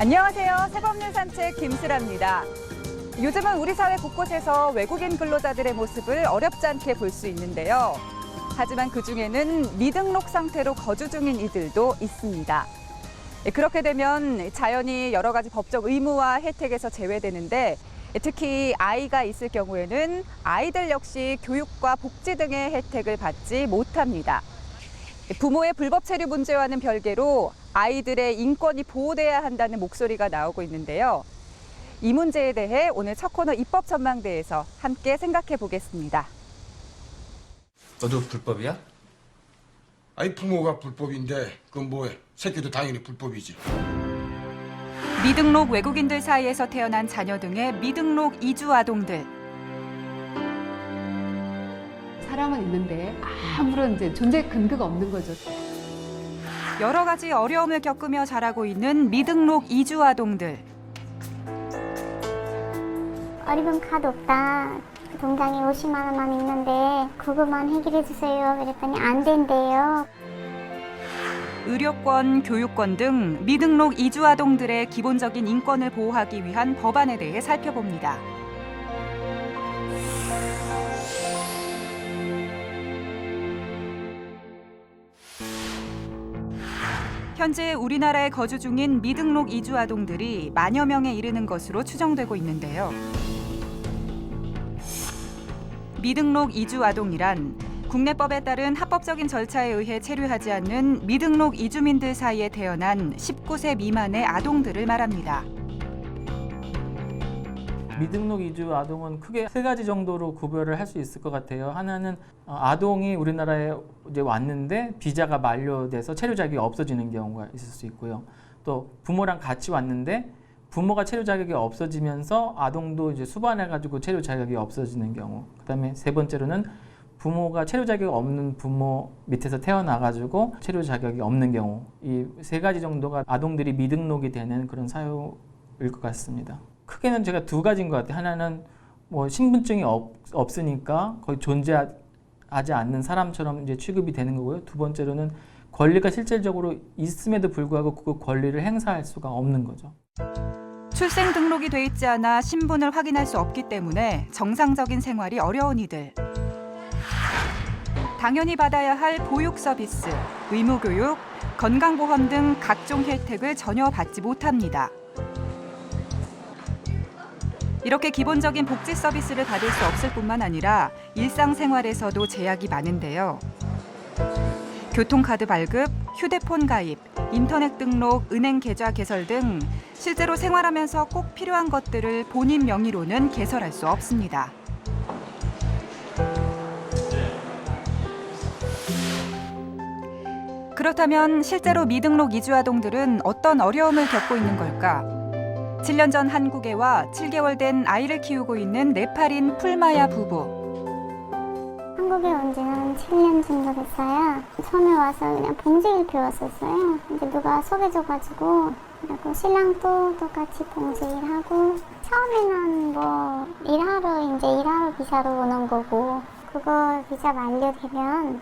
안녕하세요. 새법률 산책 김슬아입니다. 요즘은 우리 사회 곳곳에서 외국인 근로자들의 모습을 어렵지 않게 볼 수 있는데요. 하지만 그중에는 미등록 상태로 거주 중인 이들도 있습니다. 그렇게 되면 자연히 여러 가지 법적 의무와 혜택에서 제외되는데 특히 아이가 있을 경우에는 아이들 역시 교육과 복지 등의 혜택을 받지 못합니다. 부모의 불법 체류 문제와는 별개로 아이들의 인권이 보호돼야 한다는 목소리가 나오고 있는데요. 이 문제에 대해 오늘 첫 코너 입법 전망대에서 함께 생각해 보겠습니다. 너도 불법이야? 아니 부모가 불법인데 그건 뭐해? 새끼도 당연히 불법이지. 미등록 외국인들 사이에서 태어난 자녀 등의 미등록 이주 아동들. 사람은 있는데 아무런 존재 근거가 없는 거죠. 여러 가지 어려움을 겪으며 자라고 있는 미등록 이주 아동들. 어리분 카드 없다. 통장에 50만 원만 있는데 그것만 해결해 주세요. 그랬더니 안 된대요. 의료권, 교육권 등 미등록 이주 아동들의 기본적인 인권을 보호하기 위한 법안에 대해 살펴봅니다. 현재 우리나라에 거주 중인 미등록 이주 아동들이 만여 명에 이르는 것으로 추정되고 있는데요. 미등록 이주 아동이란 국내법에 따른 합법적인 절차에 의해 체류하지 않는 미등록 이주민들 사이에 태어난 19세 미만의 아동들을 말합니다. 미등록 이주 아동은 크게 세 가지 정도로 구별을 할 수 있을 것 같아요. 하나는 아동이 우리나라에 이제 왔는데 비자가 만료돼서 체류 자격이 없어지는 경우가 있을 수 있고요. 또 부모랑 같이 왔는데 부모가 체류 자격이 없어지면서 아동도 이제 수반해가지고 체류 자격이 없어지는 경우. 그다음에 세 번째로는 부모가 체류 자격이 없는 부모 밑에서 태어나가지고 체류 자격이 없는 경우. 이 세 가지 정도가 아동들이 미등록이 되는 그런 사유일 것 같습니다. 크게는 제가 두 가지인 것 같아요. 하나는 뭐 신분증이 없으니까 거의 존재하지 않는 사람처럼 이제 취급이 되는 거고요. 두 번째로는 권리가 실질적으로 있음에도 불구하고 그 권리를 행사할 수가 없는 거죠. 출생 등록이 돼 있지 않아 신분을 확인할 수 없기 때문에 정상적인 생활이 어려운 이들. 당연히 받아야 할 보육 서비스, 의무교육, 건강보험 등 각종 혜택을 전혀 받지 못합니다. 이렇게 기본적인 복지 서비스를 받을 수 없을 뿐만 아니라 일상생활에서도 제약이 많은데요. 교통카드 발급, 휴대폰 가입, 인터넷 등록, 은행 계좌 개설 등 실제로 생활하면서 꼭 필요한 것들을 본인 명의로는 개설할 수 없습니다. 그렇다면 실제로 미등록 이주 아동들은 어떤 어려움을 겪고 있는 걸까? 7년 전 한국에 와 7개월 된 아이를 키우고 있는 네팔인 풀마야 부부. 한국에 온 지는 7년 정도 됐어요. 처음에 와서 그냥 봉제일 배웠었어요. 이제 누가 소개줘가지고 그리고 신랑도 똑같이 봉제일하고 처음에는 뭐 일하러 비자로 오는 거고 그거 비자 만료되면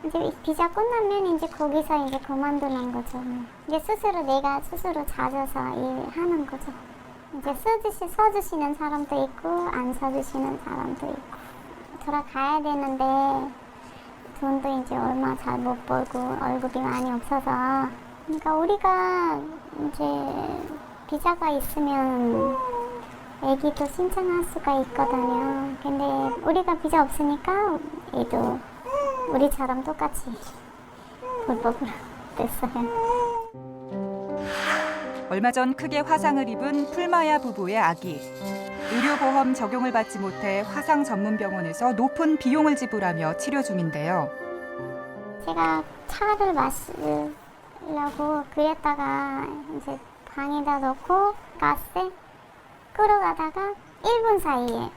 이제 비자 끝나면 이제 거기서 이제 그만두는 거죠. 이제 내가 스스로 찾아서 일하는 거죠. 이제 써주시는 사람도 있고 안 써주시는 사람도 있고 돌아가야 되는데 돈도 이제 얼마 잘 못 벌고 월급이 많이 없어서 그러니까 우리가 이제 비자가 있으면 애기도 신청할 수가 있거든요. 근데 우리가 비자 없으니까 애도 우리처럼 똑같이 불법으로 됐어요. 얼마 전 크게 화상을 입은 풀마야 부부의 아기. 의료보험 적용을 받지 못해 화상 전문 병원에서 높은 비용을 지불하며 치료 중인데요. 제가 차를 마시려고 그랬다가 이제 방에다 놓고 가스에 끌어가다가 1분 사이에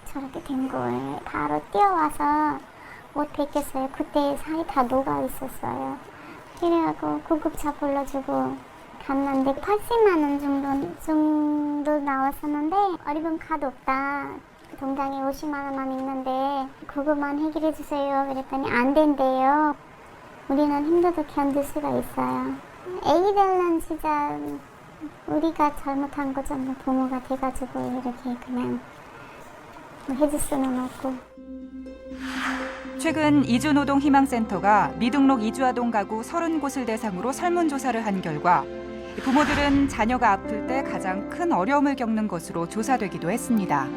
저렇게 된 거예요. 바로 뛰어와서 못 뵙겠어요. 그때 살이 다 녹아 있었어요. 그래갖고 구급차 불러주고 갔는데 80만 원 정도 나왔었는데 어리분 카드 없다. 통장에 50만 원만 있는데 그것만 해결해 주세요. 그랬더니 안 된대요. 우리는 힘들도 견딜 수가 있어요. 애기들은 진짜 우리가 잘못한 거잖아. 부모가 돼가지고 이렇게 그냥 뭐 해줄 수는 없고. 최근 이주노동희망센터가 미등록 이주아동 가구 30곳을 대상으로 설문조사를 한 결과 부모들은 자녀가 아플 때 가장 큰 어려움을 겪는 것으로 조사되기도 했습니다.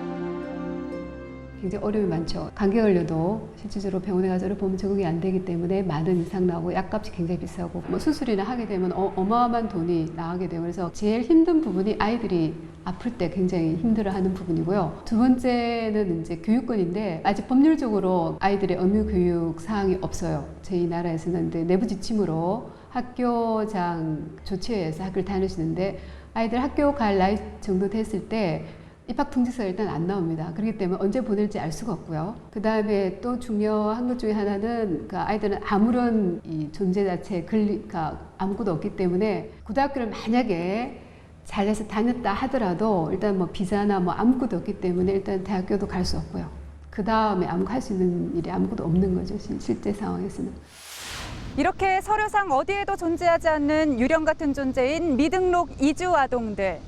굉장히 어려움이 많죠. 감기 걸려도 실질적으로 병원에 가서 보면 적응이 안 되기 때문에 많은 이상 나오고 약값이 굉장히 비싸고 뭐 수술이나 하게 되면 어마어마한 돈이 나가게 돼요. 그래서 제일 힘든 부분이 아이들이 아플 때 굉장히 힘들어하는 부분이고요. 두 번째는 이제 교육권인데 아직 법률적으로 아이들의 의무 교육 사항이 없어요. 저희 나라에서는 이제 내부 지침으로 학교장 조치에 의해서 학교를 다니시는데 아이들 학교 갈 나이 정도 됐을 때 입학 통지서가 일단 안 나옵니다. 그렇기 때문에 언제 보낼지 알 수가 없고요. 그 다음에 또 중요한 것 중에 하나는 그 아이들은 아무런 이 존재 자체에 권리가 아무것도 없기 때문에 고등학교를 만약에 잘해서 다녔다 하더라도 일단 뭐 비자나 뭐 아무것도 없기 때문에 일단 대학교도 갈 수 없고요. 그 다음에 할 수 있는 일이 아무것도 없는 거죠. 실제 상황에서는. 이렇게 서류상 어디에도 존재하지 않는 유령 같은 존재인 미등록 이주 아동들.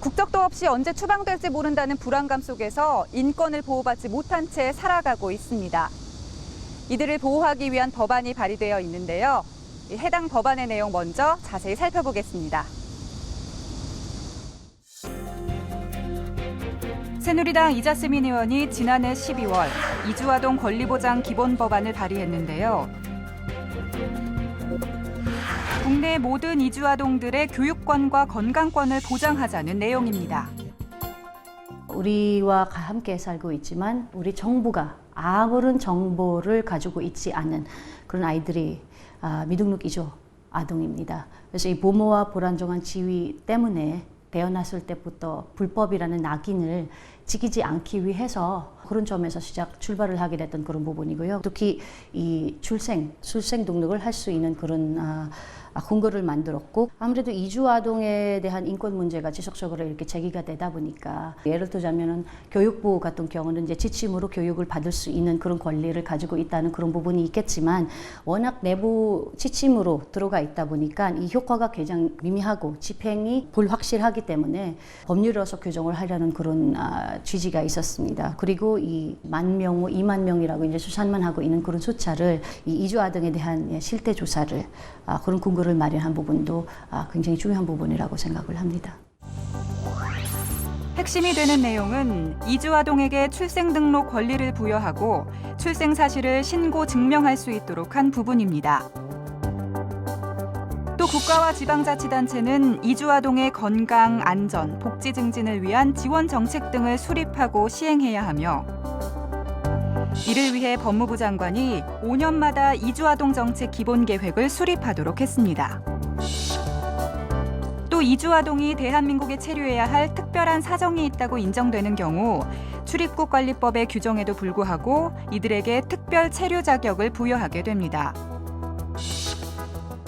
국적도 없이 언제 추방될지 모른다는 불안감 속에서 인권을 보호받지 못한 채 살아가고 있습니다. 이들을 보호하기 위한 법안이 발의되어 있는데요. 해당 법안의 내용 먼저 자세히 살펴보겠습니다. 새누리당 이자스민 의원이 지난해 12월 이주아동 권리보장 기본법안을 발의했는데요. 국내 모든 이주아동들의 교육권과 건강권을 보장하자는 내용입니다. 우리와 함께 살고 있지만 우리 정부가 아무런 정보를 가지고 있지 않은 그런 아이들이 미등록 이주 아동입니다. 그래서 이 부모와 불안정한 지위 때문에 태어났을 때부터 불법이라는 낙인을 지키지 않기 위해서 그런 점에서 출발을 하게 됐던 그런 부분이고요. 특히 이 출생 등록을 할 수 있는 그런 근거를 만들었고 아무래도 이주 아동에 대한 인권 문제가 지속적으로 이렇게 제기가 되다 보니까 예를 들자면은 교육부 같은 경우는 이제 지침으로 교육을 받을 수 있는 그런 권리를 가지고 있다는 그런 부분이 있겠지만 워낙 내부 지침으로 들어가 있다 보니까 이 효과가 굉장히 미미하고 집행이 불확실하기 때문에 법률로서 규정을 하려는 그런 취지가 있었습니다. 그리고 이 10,000명, 20,000명이라고 이제 추산만 하고 있는 그런 숫자를 이 이주 아동에 대한 실태 조사를 그런 근거를 마련한 부분도 굉장히 중요한 부분이라고 생각을 합니다. 핵심이 되는 내용은 이주아동에게 출생 등록 권리를 부여하고 출생 사실을 신고 증명할 수 있도록 한 부분입니다. 또 국가와 지방자치단체는 이주아동의 건강, 안전, 복지 증진을 위한 지원 정책 등을 수립하고 시행해야 하며 이를 위해 법무부 장관이 5년마다 이주아동 정책 기본 계획을 수립하도록 했습니다. 또 이주아동이 대한민국에 체류해야 할 특별한 사정이 있다고 인정되는 경우 출입국 관리법의 규정에도 불구하고 이들에게 특별 체류 자격을 부여하게 됩니다.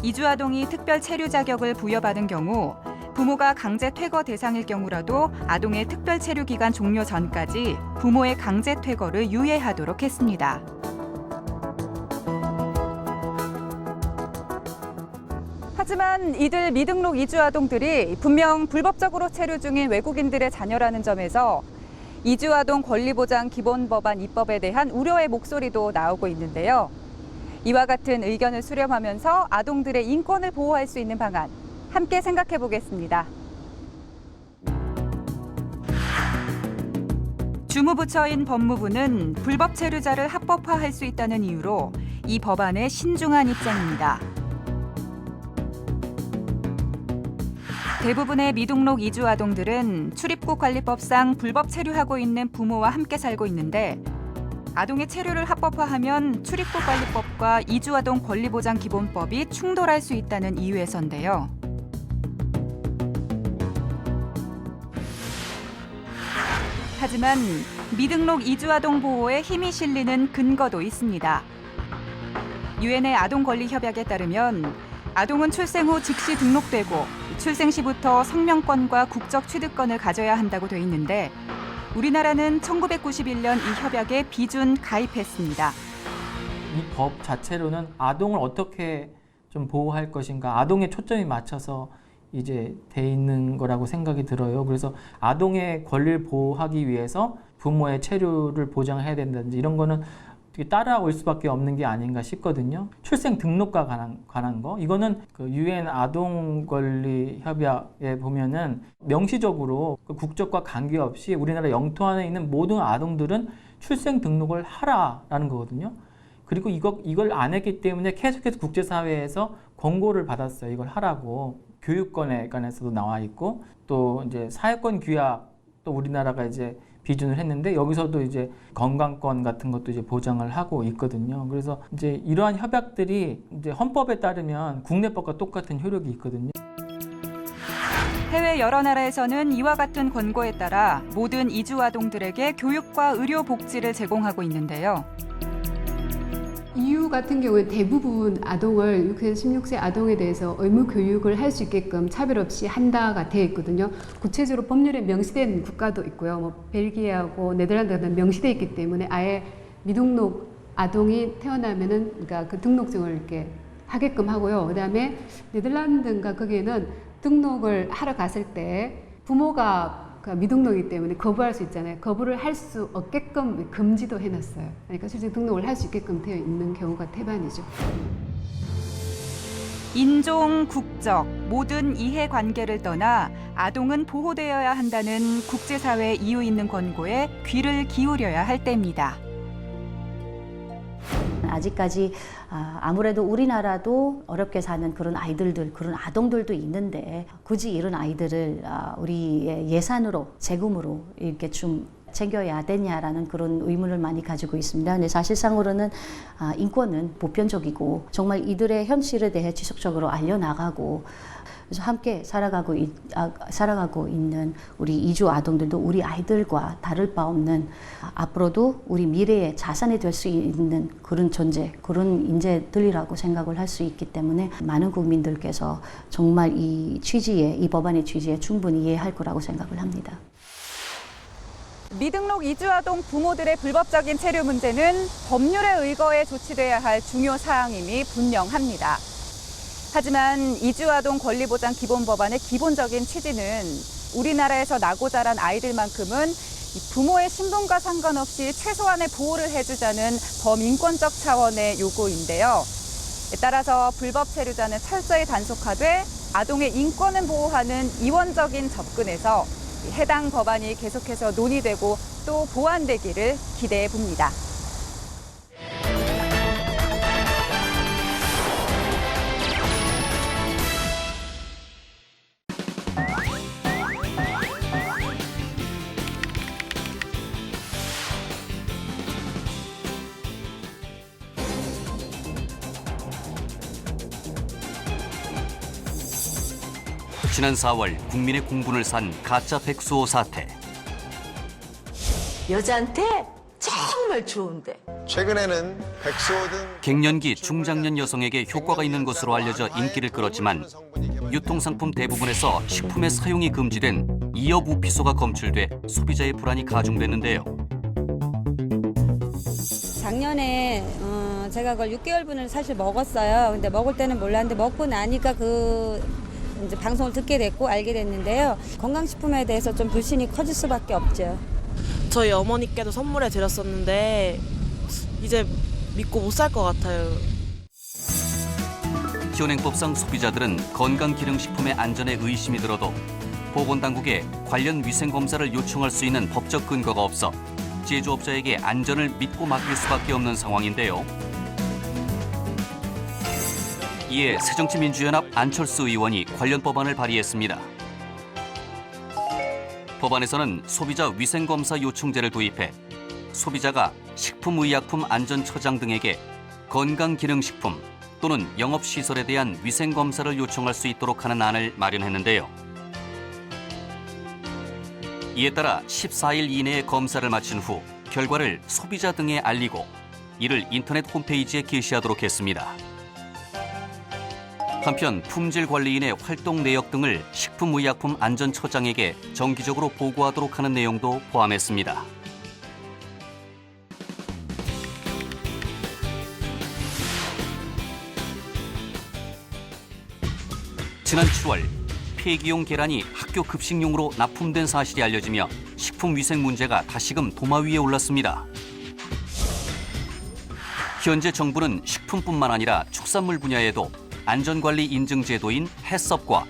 이주아동이 특별 체류 자격을 부여받은 경우 부모가 강제 퇴거 대상일 경우라도 아동의 특별 체류 기간 종료 전까지 부모의 강제 퇴거를 유예하도록 했습니다. 하지만 이들 미등록 이주 아동들이 분명 불법적으로 체류 중인 외국인들의 자녀라는 점에서 이주 아동 권리보장 기본법안 입법에 대한 우려의 목소리도 나오고 있는데요. 이와 같은 의견을 수렴하면서 아동들의 인권을 보호할 수 있는 방안 함께 생각해 보겠습니다. 주무부처인 법무부는 불법 체류자를 합법화할 수 있다는 이유로 이 법안에 신중한 입장입니다. 대부분의 미등록 이주 아동들은 출입국 관리법상 불법 체류하고 있는 부모와 함께 살고 있는데 아동의 체류를 합법화하면 출입국 관리법과 이주 아동 권리보장 기본법이 충돌할 수 있다는 이유에서인데요. 하지만 미등록 이주 아동 보호에 힘이 실리는 근거도 있습니다. 유엔의 아동 권리 협약에 따르면 아동은 출생 후 즉시 등록되고 출생 시부터 성명권과 국적 취득권을 가져야 한다고 돼 있는데 우리나라는 1991년 이 협약에 비준 가입했습니다. 이 법 자체로는 아동을 어떻게 좀 보호할 것인가, 아동에 초점이 맞춰서 이제 돼 있는 거라고 생각이 들어요. 그래서 아동의 권리를 보호하기 위해서 부모의 체류를 보장해야 된다든지 이런 거는 어떻게 따라올 수밖에 없는 게 아닌가 싶거든요. 출생 등록과 관한 거 이거는 그 유엔 아동 권리 협약에 보면은 명시적으로 그 국적과 관계없이 우리나라 영토 안에 있는 모든 아동들은 출생 등록을 하라라는 거거든요. 그리고 이걸 안 했기 때문에 계속해서 국제사회에서 권고를 받았어요. 이걸 하라고. 교육권에 관해서도 나와 있고 또 이제 사회권 규약도 우리나라가 이제 비준을 했는데 여기서도 이제 건강권 같은 것도 이제 보장을 하고 있거든요. 그래서 이제 이러한 협약들이 이제 헌법에 따르면 국내법과 똑같은 효력이 있거든요. 해외 여러 나라에서는 이와 같은 권고에 따라 모든 이주 아동들에게 교육과 의료 복지를 제공하고 있는데요. EU 같은 경우에 대부분 아동을 6세에서 16세 아동에 대해서 의무 교육을 할 수 있게끔 차별 없이 한다가 되어 있거든요. 구체적으로 법률에 명시된 국가도 있고요. 뭐 벨기에하고 네덜란드 같은 명시되어 있기 때문에 아예 미등록 아동이 태어나면은 그러니까 그 등록증을 이렇게 하게끔 하고요. 그다음에 네덜란드인가 거기에는 등록을 하러 갔을 때 부모가 미등록이기 때문에 거부할 수 있잖아요. 거부를 할 수 없게끔 금지도 해놨어요. 그러니까 실제 등록을 할 수 있게끔 되어 있는 경우가 태반이죠. 인종, 국적, 모든 이해관계를 떠나 아동은 보호되어야 한다는 국제사회 이유 있는 권고에 귀를 기울여야 할 때입니다. 아직까지 아무래도 우리나라도 어렵게 사는 그런 아이들들, 그런 아동들도 있는데 굳이 이런 아이들을 우리의 예산으로, 세금으로 이렇게 좀 챙겨야 되냐라는 그런 의문을 많이 가지고 있습니다. 근데 사실상으로는 인권은 보편적이고 정말 이들의 현실에 대해 지속적으로 알려나가고 그래서 함께 살아가고 있는 우리 이주 아동들도 우리 아이들과 다를 바 없는 앞으로도 우리 미래의 자산이 될 수 있는 그런 존재, 그런 인재들이라고 생각을 할 수 있기 때문에 많은 국민들께서 정말 이 법안의 취지에 충분히 이해할 거라고 생각을 합니다. 미등록 이주아동 부모들의 불법적인 체류 문제는 법률에 의거해 조치돼야 할 중요 사항임이 분명합니다. 하지만 이주아동 권리보장 기본법안의 기본적인 취지는 우리나라에서 나고 자란 아이들만큼은 부모의 신분과 상관없이 최소한의 보호를 해주자는 범인권적 차원의 요구인데요. 따라서 불법 체류자는 철저히 단속하되 아동의 인권을 보호하는 이원적인 접근에서 해당 법안이 계속해서 논의되고 또 보완되기를 기대해 봅니다. 지난 4월 국민의 공분을 산 가짜 백수호 사태. 여자한테 정말 좋은데. 최근에는 백수호 등 갱년기 중장년 여성에게 효과가 있는 것으로 알려져 인기를 끌었지만 유통상품 대부분에서 식품의 사용이 금지된 이어부피소가 검출돼 소비자의 불안이 가중됐는데요. 작년에 제가 그걸 6개월분을 사실 먹었어요. 근데 먹을 때는 몰랐는데 먹고 나니까 이제 방송을 듣게 됐고 알게 됐는데요. 건강식품에 대해서 좀 불신이 커질 수밖에 없죠. 저희 어머니께도 선물해 드렸었는데 이제 믿고 못 살 것 같아요. 현행법상 소비자들은 건강기능식품의 안전에 의심이 들어도 보건당국에 관련 위생검사를 요청할 수 있는 법적 근거가 없어 제조업자에게 안전을 믿고 맡길 수밖에 없는 상황인데요. 이에 새정치민주연합 안철수 의원이 관련 법안을 발의했습니다. 법안에서는 소비자 위생검사 요청제를 도입해 소비자가 식품의약품안전처장 등에게 건강기능식품 또는 영업시설에 대한 위생검사를 요청할 수 있도록 하는 안을 마련했는데요. 이에 따라 14일 이내에 검사를 마친 후 결과를 소비자 등에 알리고 이를 인터넷 홈페이지에 게시하도록 했습니다. 한편 품질관리인의 활동 내역 등을 식품의약품안전처장에게 정기적으로 보고하도록 하는 내용도 포함했습니다. 지난 10월 폐기용 계란이 학교 급식용으로 납품된 사실이 알려지며 식품 위생 문제가 다시금 도마 위에 올랐습니다. 현재 정부는 식품뿐만 아니라 축산물 분야에도 안전관리 인증 제도인 해썹과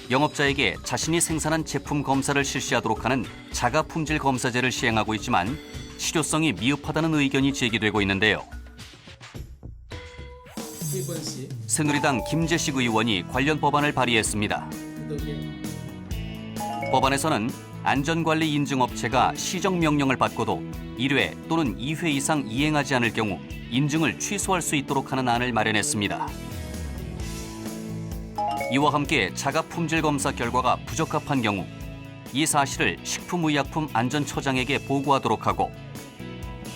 영업자에게 자신이 생산한 제품 검사를 실시하도록 하는 자가 품질 검사제를 시행하고 있지만 실효성이 미흡하다는 의견이 제기되고 있는데요. 새누리당 김재식 의원이 관련 법안을 발의했습니다. 법안에서는 안전관리 인증업체가 시정명령을 받고도 1회 또는 2회 이상 이행하지 않을 경우 인증을 취소할 수 있도록 하는 안을 마련했습니다. 이와 함께 자가 품질 검사 결과가 부적합한 경우 이 사실을 식품의약품안전처장에게 보고하도록 하고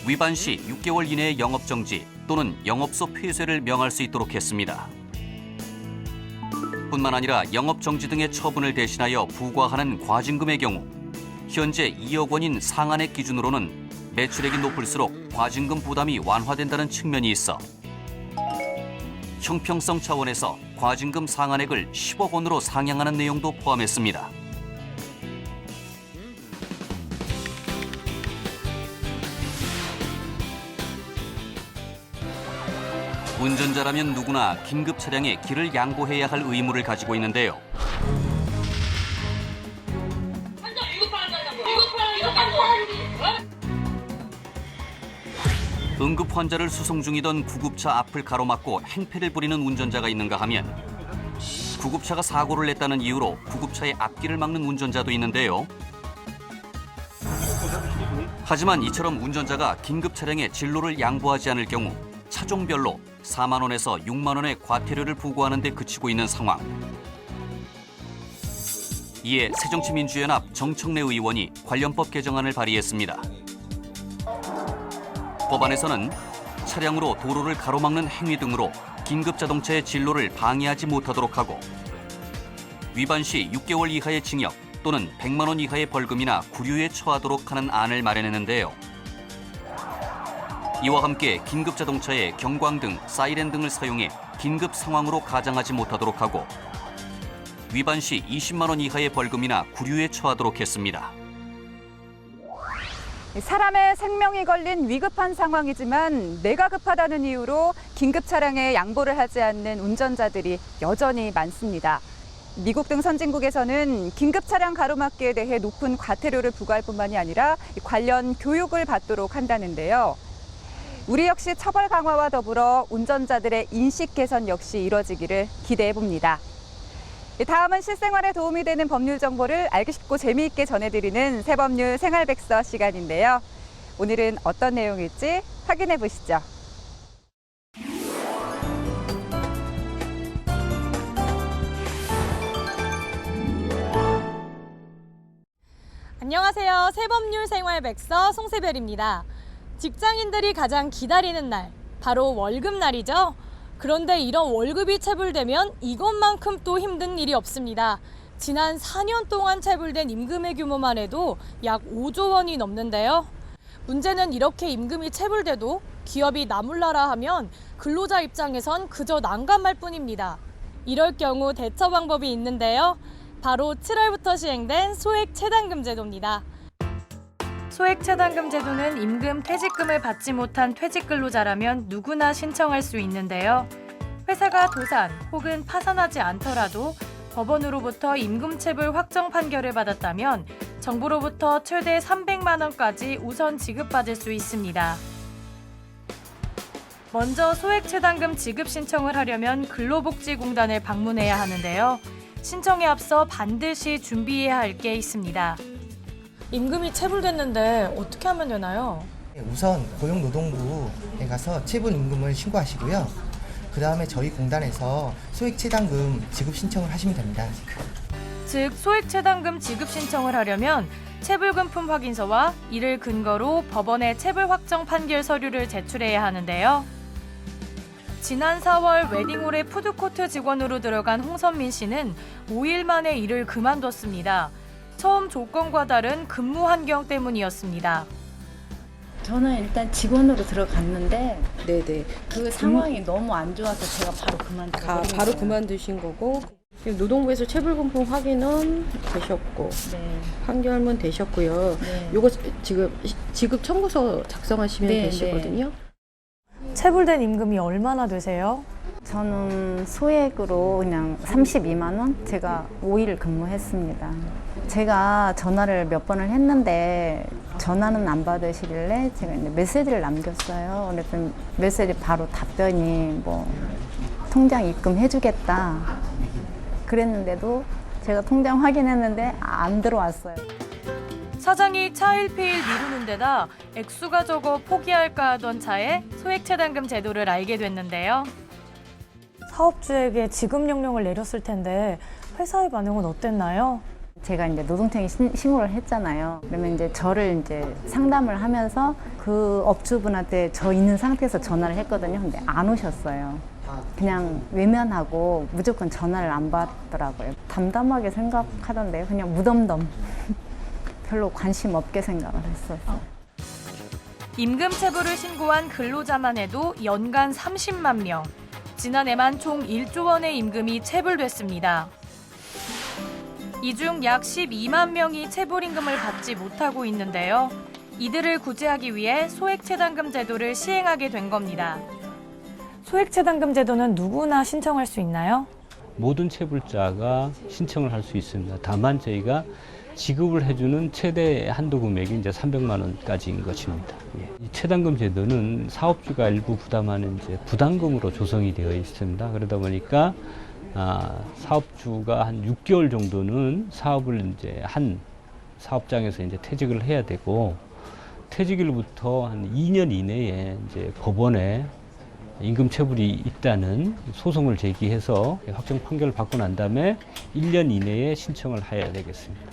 위반 시 6개월 이내의 영업정지 또는 영업소 폐쇄를 명할 수 있도록 했습니다. 뿐만 아니라 영업정지 등의 처분을 대신하여 부과하는 과징금의 경우 현재 2억 원인 상한액 기준으로는 매출액이 높을수록 과징금 부담이 완화된다는 측면이 있어 형평성 차원에서 과징금 상한액을 10억 원으로 상향하는 내용도 포함했습니다. 운전자라면 누구나 긴급 차량에 길을 양보해야 할 의무를 가지고 있는데요. 응급 환자를 수송 중이던 구급차 앞을 가로막고 행패를 부리는 운전자가 있는가 하면 구급차가 사고를 냈다는 이유로 구급차의 앞길을 막는 운전자도 있는데요. 하지만 이처럼 운전자가 긴급 차량에 진로를 양보하지 않을 경우 차종별로 4만 원에서 6만 원의 과태료를 부과하는 데 그치고 있는 상황. 이에 새정치민주연합 정청래 의원이 관련법 개정안을 발의했습니다. 법안에서는 차량으로 도로를 가로막는 행위 등으로 긴급자동차의 진로를 방해하지 못하도록 하고 위반 시 6개월 이하의 징역 또는 100만 원 이하의 벌금이나 구류에 처하도록 하는 안을 마련했는데요. 이와 함께 긴급자동차에 경광등, 사이렌 등을 사용해 긴급 상황으로 가장하지 못하도록 하고 위반 시 20만 원 이하의 벌금이나 구류에 처하도록 했습니다. 사람의 생명이 걸린 위급한 상황이지만 내가 급하다는 이유로 긴급 차량에 양보를 하지 않는 운전자들이 여전히 많습니다. 미국 등 선진국에서는 긴급 차량 가로막기에 대해 높은 과태료를 부과할 뿐만이 아니라 관련 교육을 받도록 한다는데요. 우리 역시 처벌 강화와 더불어 운전자들의 인식 개선 역시 이뤄지기를 기대해 봅니다. 다음은 실생활에 도움이 되는 법률 정보를 알기 쉽고 재미있게 전해드리는 새법률 생활백서 시간인데요. 오늘은 어떤 내용일지 확인해 보시죠. 안녕하세요. 새법률 생활백서 송세별입니다. 직장인들이 가장 기다리는 날, 바로 월급날이죠. 그런데 이런 월급이 체불되면 이것만큼 또 힘든 일이 없습니다. 지난 4년 동안 체불된 임금의 규모만 해도 약 5조 원이 넘는데요. 문제는 이렇게 임금이 체불돼도 기업이 나몰라라 하면 근로자 입장에선 그저 난감할 뿐입니다. 이럴 경우 대처 방법이 있는데요. 바로 7월부터 시행된 소액체당금 제도입니다. 소액체당금 제도는 임금 퇴직금을 받지 못한 퇴직 근로자라면 누구나 신청할 수 있는데요. 회사가 도산 혹은 파산하지 않더라도 법원으로부터 임금체불 확정 판결을 받았다면 정부로부터 최대 300만 원까지 우선 지급받을 수 있습니다. 먼저 소액체당금 지급 신청을 하려면 근로복지공단을 방문해야 하는데요. 신청에 앞서 반드시 준비해야 할 게 있습니다. 임금이 체불됐는데 어떻게 하면 되나요? 우선 고용노동부에 가서 체불 임금을 신고하시고요. 그 다음에 저희 공단에서 소액체당금 지급 신청을 하시면 됩니다. 즉 소액체당금 지급 신청을 하려면 체불금품 확인서와 이를 근거로 법원에 체불 확정 판결 서류를 제출해야 하는데요. 지난 4월 웨딩홀의 푸드코트 직원으로 들어간 홍선민 씨는 5일 만에 일을 그만뒀습니다. 처음 조건과 다른 근무 환경 때문이었습니다. 저는 일단 직원으로 들어갔는데 그 상황이 너무 안 좋아서 제가 바로 그만두고 바로 그만두신 거고 노동부에서 체불공품 확인은 되셨고 판결문 되셨고요. 요거 지금 지급 청구서 작성하시면 되시거든요. 체불된 임금이 얼마나 되세요? 저는 소액으로 그냥 32만 원? 제가 5일 근무했습니다. 제가 전화를 몇 번을 했는데 전화는 안 받으시길래 제가 이제 메시지를 남겼어요. 그래서 메시지 바로 답변이 뭐 통장 입금해주겠다 그랬는데도 제가 통장 확인했는데 안 들어왔어요. 사장이 차일피일 미루는 데다 액수가 적어 포기할까 하던 차에 소액체당금 제도를 알게 됐는데요. 사업주에게 지급 명령을 내렸을 텐데 회사의 반응은 어땠나요? 제가 이제 노동청에 신고를 했잖아요. 그러면 이제 저를 이제 상담을 하면서 그 업주분한테 저 있는 상태에서 전화를 했거든요. 근데 안 오셨어요. 그냥 외면하고 무조건 전화를 안 받더라고요. 담담하게 생각하던데요. 그냥 무덤덤. 별로 관심 없게 생각을 했었어요. 임금 체불을 신고한 근로자만 해도 연간 30만 명. 지난해만 총 1조 원의 임금이 체불됐습니다. 이 중 약 12만 명이 체불임금을 받지 못하고 있는데요. 이들을 구제하기 위해 소액체당금 제도를 시행하게 된 겁니다. 소액체당금 제도는 누구나 신청할 수 있나요? 모든 체불자가 신청을 할 수 있습니다. 다만 저희가 지급을 해주는 최대 한도 금액이 이제 300만 원까지인 것입니다. 이 체당금 제도는 사업주가 일부 부담하는 이제 부담금으로 조성이 되어 있습니다. 그러다 보니까 사업주가 한 6개월 정도는 사업을 이제 한 사업장에서 이제 퇴직을 해야 되고 퇴직일부터 한 2년 이내에 이제 법원에 임금 체불이 있다는 소송을 제기해서 확정 판결을 받고 난 다음에 1년 이내에 신청을 해야 되겠습니다.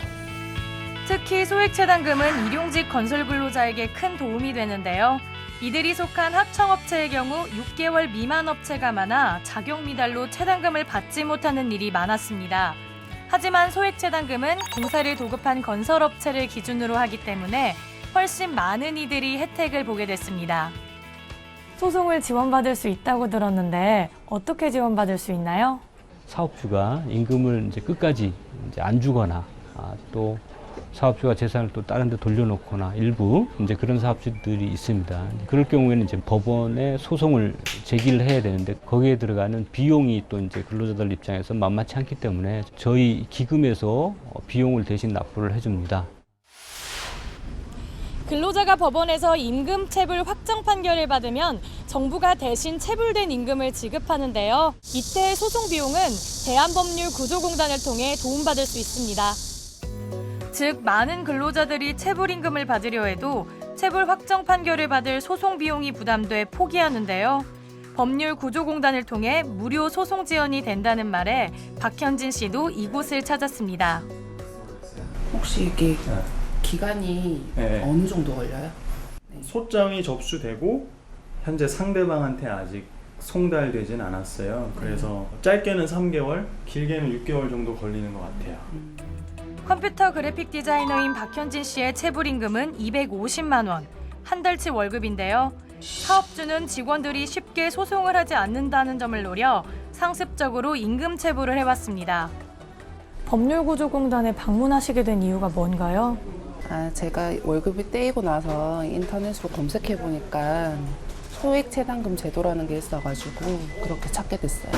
특히 소액체당금은 일용직 건설 근로자에게 큰 도움이 되는데요. 이들이 속한 하청업체의 경우 6개월 미만 업체가 많아 자격 미달로 체당금을 받지 못하는 일이 많았습니다. 하지만 소액체당금은 공사를 도급한 건설업체를 기준으로 하기 때문에 훨씬 많은 이들이 혜택을 보게 됐습니다. 소송을 지원받을 수 있다고 들었는데 어떻게 지원받을 수 있나요? 사업주가 임금을 이제 끝까지 이제 안 주거나 또 사업주가 재산을 또 다른 데 돌려놓거나 일부 이제 그런 사업주들이 있습니다. 그럴 경우에는 이제 법원에 소송을 제기를 해야 되는데 거기에 들어가는 비용이 또 이제 근로자들 입장에서 만만치 않기 때문에 저희 기금에서 비용을 대신 납부를 해줍니다. 근로자가 법원에서 임금 체불 확정 판결을 받으면 정부가 대신 체불된 임금을 지급하는데요. 이때 소송 비용은 대한법률구조공단을 통해 도움받을 수 있습니다. 즉 많은 근로자들이 체불 임금을 받으려 해도 체불 확정 판결을 받을 소송 비용이 부담돼 포기하는데요. 법률구조공단을 통해 무료 소송 지원이 된다는 말에 박현진 씨도 이곳을 찾았습니다. 혹시 이게 기간이 어느 정도 걸려요? 소장이 접수되고 현재 상대방한테 아직 송달되진 않았어요. 그래서 짧게는 3개월, 길게는 6개월 정도 걸리는 것 같아요. 컴퓨터 그래픽 디자이너인 박현진 씨의 체불임금은 250만 원, 한 달치 월급인데요. 사업주는 직원들이 쉽게 소송을 하지 않는다는 점을 노려 상습적으로 임금 체불을 해왔습니다. 법률구조공단에 방문하시게 된 이유가 뭔가요? 제가 월급이 떼이고 나서 인터넷으로 검색해 보니까 소액체당금 제도라는 게 있어가지고 그렇게 찾게 됐어요.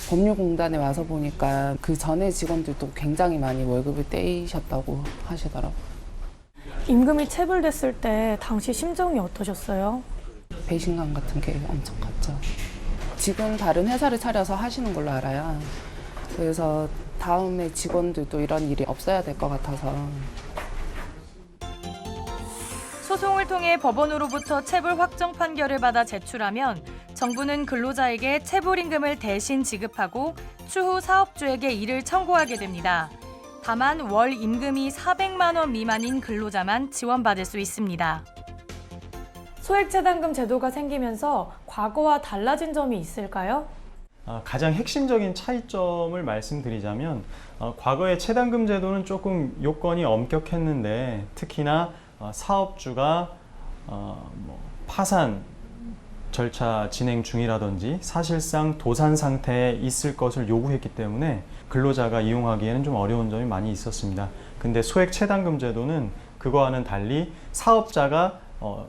법률공단에 와서 보니까 그 전에 직원들도 굉장히 많이 월급을 떼이셨다고 하시더라고요. 임금이 체불됐을 때 당시 심정이 어떠셨어요? 배신감 같은 게 엄청 컸죠. 지금 다른 회사를 차려서 하시는 걸로 알아요. 그래서 다음에 직원들도 이런 일이 없어야 될 것 같아서. 소송을 통해 법원으로부터 체불 확정 판결을 받아 제출하면 정부는 근로자에게 체불임금을 대신 지급하고 추후 사업주에게 이를 청구하게 됩니다. 다만 월 임금이 400만 원 미만인 근로자만 지원받을 수 있습니다. 소액체당금 제도가 생기면서 과거와 달라진 점이 있을까요? 가장 핵심적인 차이점을 말씀드리자면 과거의 체당금 제도는 조금 요건이 엄격했는데 특히나 사업주가 파산 절차 진행 중이라든지 사실상 도산 상태에 있을 것을 요구했기 때문에 근로자가 이용하기에는 좀 어려운 점이 많이 있었습니다. 근데 소액 체당금 제도는 그거와는 달리 사업자가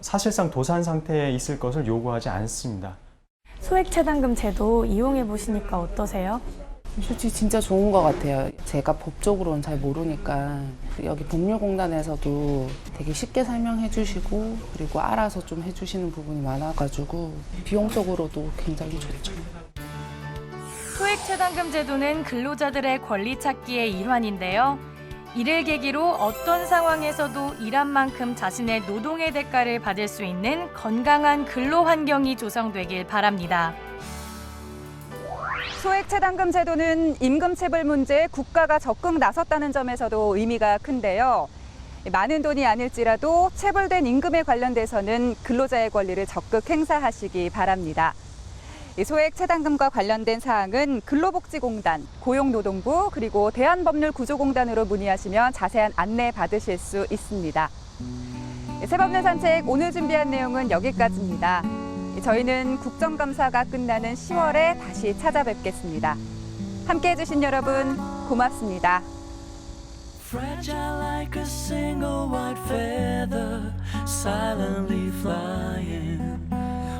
사실상 도산 상태에 있을 것을 요구하지 않습니다. 소액 체당금 제도 이용해 보시니까 어떠세요? 솔직히 진짜 좋은 것 같아요. 제가 법적으로는 잘 모르니까 여기 법률공단에서도 되게 쉽게 설명해 주시고 그리고 알아서 좀 해주시는 부분이 많아가지고 비용적으로도 굉장히 좋죠. 소액 체당금 제도는 근로자들의 권리 찾기의 일환인데요. 이를 계기로 어떤 상황에서도 일한 만큼 자신의 노동의 대가를 받을 수 있는 건강한 근로 환경이 조성되길 바랍니다. 소액 체당금 제도는 임금체불 문제에 국가가 적극 나섰다는 점에서도 의미가 큰데요. 많은 돈이 아닐지라도 체불된 임금에 관련돼서는 근로자의 권리를 적극 행사하시기 바랍니다. 소액 체당금과 관련된 사항은 근로복지공단, 고용노동부 그리고 대한법률구조공단으로 문의하시면 자세한 안내 받으실 수 있습니다. 새법률 산책 오늘 준비한 내용은 여기까지입니다. 저희는 국정감사가 끝나는 10월에 다시 찾아뵙겠습니다. 함께해 주신 여러분 고맙습니다. Fragile like a single white feather, silently flying,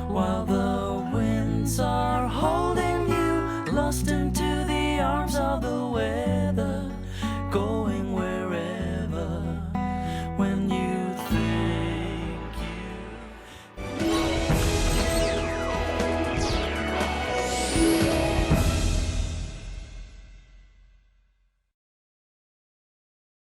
while the winds are holding you, lost into the arms of the wind.